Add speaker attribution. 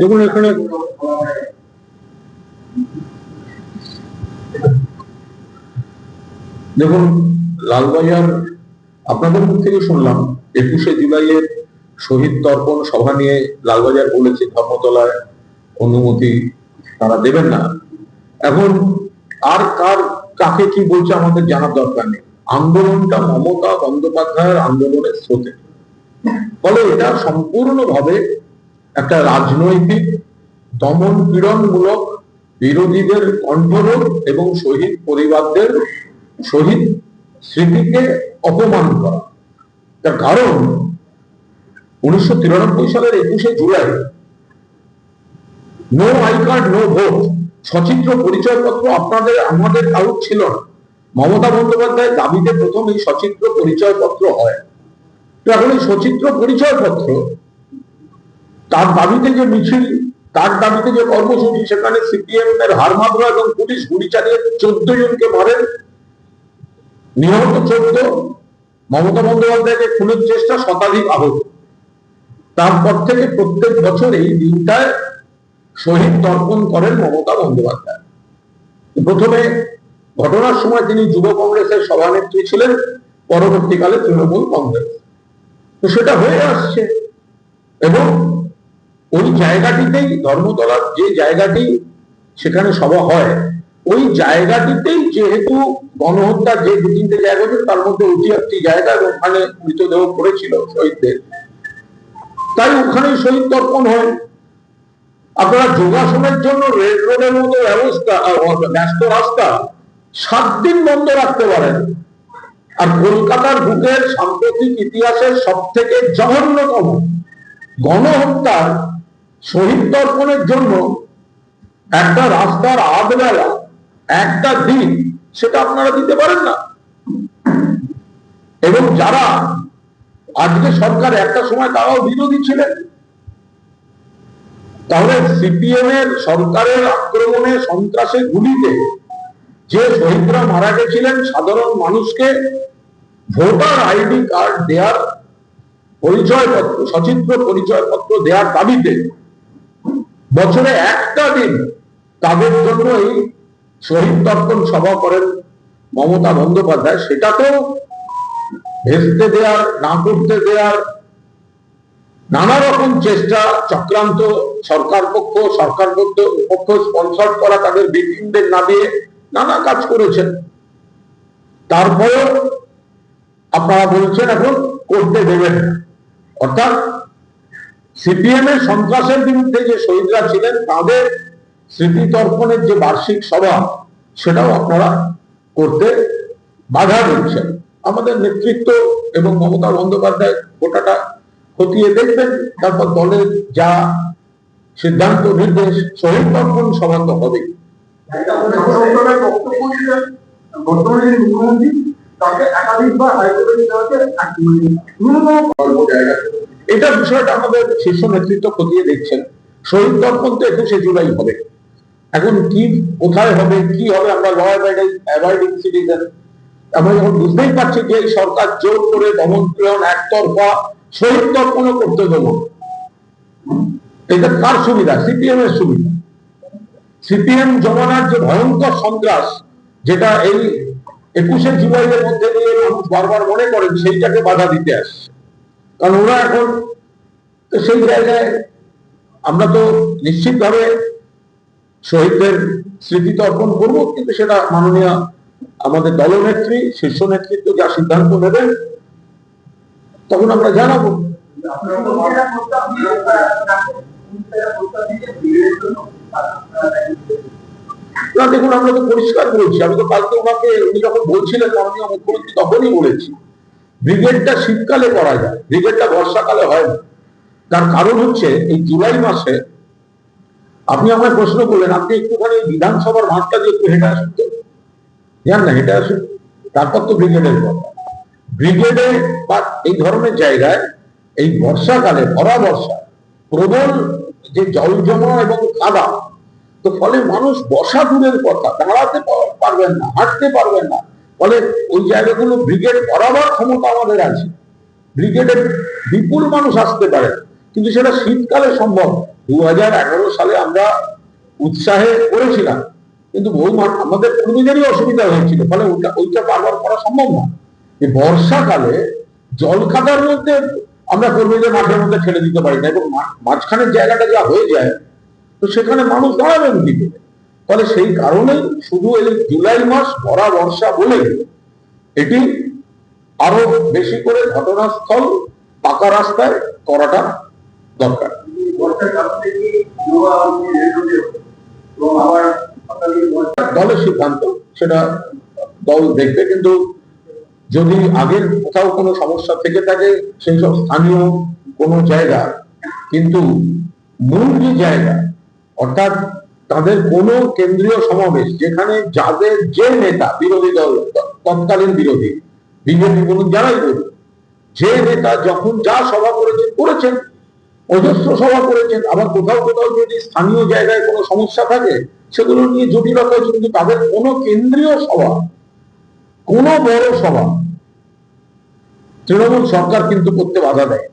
Speaker 1: দেখুন এখানে দেখুন লালবাজার আপনাদের মুখ থেকে শুনলাম 21শে জুলাইয়ের শহীদ তর্পণ সভা নিয়ে লালবাজার বলেছে ধর্মতলায় অনুমতি তারা দেবেন না। এখন আর কাকে কি বলছে আমাদের জানার দরকার নেই। আন্দোলনটা মমতা বন্দ্যোপাধ্যায়ের আন্দোলনের স্রোতে, ফলে এটা সম্পূর্ণভাবে একটা রাজনৈতিক দমন পীড়নমূলক বিরোধীদের কণ্ঠরোধ এবং শহীদ পরিবারদের শহীদ স্মৃতিকে অপমান করা। তার কারণ 1993 সালের 21শে জুলাই no I card no vote, সচিত্র পরিচয়পত্র আপনাদের আমাদের কারোর ছিল না। মমতা বন্দ্যোপাধ্যায়ের দাবিতে প্রথম এই সচিত্র পরিচয়পত্র হয়। তো এখন এই সচিত্র পরিচয়পত্র তার দাবিতে যে মিছিল, তার দাবিতে যে কর্মসূচি, সেখানে সিপিএম এর হারমাদরা এবং পুলিশ গুলি চালিয়ে 14 জনকে মারেন, নিহত 14, মমতা বন্দ্যোপাধ্যায়কে খুনের চেষ্টা, শতাধিক আহত। তারপর থেকে প্রত্যেক বছর এই দিনটায় শহীদ তর্পণ করেন মমতা বন্দ্যোপাধ্যায়। প্রথমে ঘটনার সময় তিনি যুব কংগ্রেসের সভানেত্রী ছিলেন, পরবর্তীকালে তৃণমূল কংগ্রেস। তো সেটা হয়ে আসছে এবং ওই জায়গাটিতেই ধর্মতলার যে জায়গাটি সেখানে সভা হয়, ওই জায়গাটিতেই যেহেতু গণহত্যার যে 2-3টে জায়গা ছিল তার মধ্যে ওটি একটি জায়গা এবং ওখানে মৃতদেহ পড়েছিল শহীদদের, তাই ওখানেই শহীদ তর্পণ হয়। আপনারা যোগাসনের জন্য রেড রোডের মতো ব্যবস্থা, ব্যস্ত রাস্তা 7 দিন বন্ধ রাখতে পারেন। আর কলকাতার বুকের সাম্প্রতিক ইতিহাসের সব থেকে জঘন্যতম গণহত্যার শহীদ তর্পণের জন্য একটা রাস্তার আধবেলা একটা দিন সেটা আপনারা দিতে পারেন না। এবং যারা আজকে সরকার একটা সময় তারাও বিরোধী ছিলেন, তাহলে সিপিএম এর সরকারের আক্রমণে, সন্ত্রাসে, গুলিতে যে শহীদরা মারা গেছিলেন, সাধারণ মানুষকে ভোটার আইডি কার্ড দেওয়ার, পরিচয়পত্র, সচিত্র পরিচয়পত্র দেওয়ার দাবিতে বছরে একটা দিন তাদের জন্য এই শহীদ তর্পণ সভা করেন মমতা বন্দ্যোপাধ্যায়। সেটা তো ভেস্তে দেওয়ার, না করতে দেওয়ার নানা রকম চেষ্টা, চক্রান্ত, সরকার পক্ষ স্পন্সর করা, তাদের ভিকটিমদের না দিয়ে নানা কাজ করেছেন। তারপরেও আপনারা বলছেন এখন করতে দেবেন। অর্থাৎ সিপিএম এর সন্ত্রাসের বিরুদ্ধে যে শহীদরা ছিলেন তাদের স্মৃতি তর্পণের যে বার্ষিক সভা, সেটাও আপনারা করতে বাধা দিচ্ছেন। আমাদের নেতৃত্ব এবং মমতা বন্দ্যোপাধ্যায় গোটাটা খতিয়ে দেখবেন, তারপর দলের যা সিদ্ধান্ত নির্দেশ, শহীদ তর্পণ সভা তো হবে। এটা বিষয়টা আমাদের শীর্ষ নেতৃত্ব খতিয়ে দেখছেন। শহীদ তর্পণ তো 21শে জুলাই হবে। এখন কি, কোথায় হবে, কি হবে, আমরা ল অ্যাবাইডিং সিটিজেন, আমরা যখন বুঝতেই পারছি যে এই সরকার জোর করে দমন পীড়ন, একতরফা শহীদ তর্পণও করতে দেবো, এটা কার সুবিধা? সিপিএম এর সুবিধা। সিপিএম জমানার যে ভয়ঙ্কর সন্ত্রাস, যেটা এই 21শে জুলাইয়ের মধ্যে দিয়ে মানুষ বারবার মনে করেন, সেইটাকে বাধা দিতে আসছে। কারণ ওরা এখন সেই জায়গায়, আমরা তো নিশ্চিতভাবে শহীদদের স্মৃতি তর্পণ করবো, কিন্তু সেটা মাননীয় আমাদের দলনেত্রী, শীর্ষ নেতৃত্ব যা সিদ্ধান্ত নেবেন তখন আমরা জানাবো। দেখুন, আমরা তো পরিষ্কার বলছি, আমি তো কালকে ওনাকে, উনি যখন বলছিলেন মাননীয় মুখ্যমন্ত্রী, তখনই বলেছি ব্রিগেডটা শীতকালে করা যায়, ব্রিগেডটা বর্ষাকালে হয় না। তার কারণ হচ্ছে এই জুলাই মাসে, আপনি আমায় প্রশ্ন করলেন, আপনি একটুখানি বিধানসভার মাঠটা দিয়ে একটু হেঁটে আসুন, তো জান না, হেঁটে আসুন, তারপর তো ব্রিগেডের কথা। ব্রিগেডে বা এই ধরনের জায়গায় এই বর্ষাকালে, ভরা বর্ষা, প্রবল যে জল জমা এবং কাদা, তো ফলে মানুষ বসা দূরের কথা, দাঁড়াতে পারবেন না, হাঁটতে পারবেন না। ফলে ওই জায়গাগুলো ব্রিগেড করাবার ক্ষমতা আমাদের আছে, ব্রিগেডের বিপুল মানুষ আসতে পারে, কিন্তু সেটা শীতকালে সম্ভব। 2011 সালে আমরা উৎসাহে করেছিলাম, কিন্তু বহু আমাদের কর্মীদেরই অসুবিধা হয়েছিল, ফলে ওইটা বারবার করা সম্ভব না। যে বর্ষাকালে জলখাতার মধ্যে আমরা কর্মীদের মাঠের মধ্যে ছেড়ে দিতে পারি না, এবং মাঝখানের জায়গাটা যা হয়ে যায়, তো সেখানে মানুষ দাঁড়াবেন কি করে? ফলে সেই কারণেই শুধু এই জুলাই মাস ভরা বর্ষা বলে এটি আরো বেশি করে ঘটনাস্থল পাকা রাস্তায় করাটা দরকার। দলের সিদ্ধান্ত, সেটা দল দেখবে, কিন্তু যদি আগের কোথাও কোনো সমস্যা থেকে থাকে সেই সব স্থানীয় কোনো জায়গা, কিন্তু মূল যে জায়গা অর্থাৎ তাদের কোনো কেন্দ্রীয় সমাবেশ যেখানে যাদের যে নেতা, বিরোধী দল তৎকালীন বিরোধী বিজেপি বলুন যারাই বলুন, যে নেতা যখন যা সভা করেছেন অজস্র সভা করেছেন, আবার কোথাও কোথাও যদি স্থানীয় জায়গায় কোনো সমস্যা থাকে সেগুলো নিয়ে জটিলতা হয়েছে, কিন্তু তাদের কোনো কেন্দ্রীয় সভা, কোনো বড় সভা তৃণমূল সরকার কিন্তু করতে বাধা দেয়।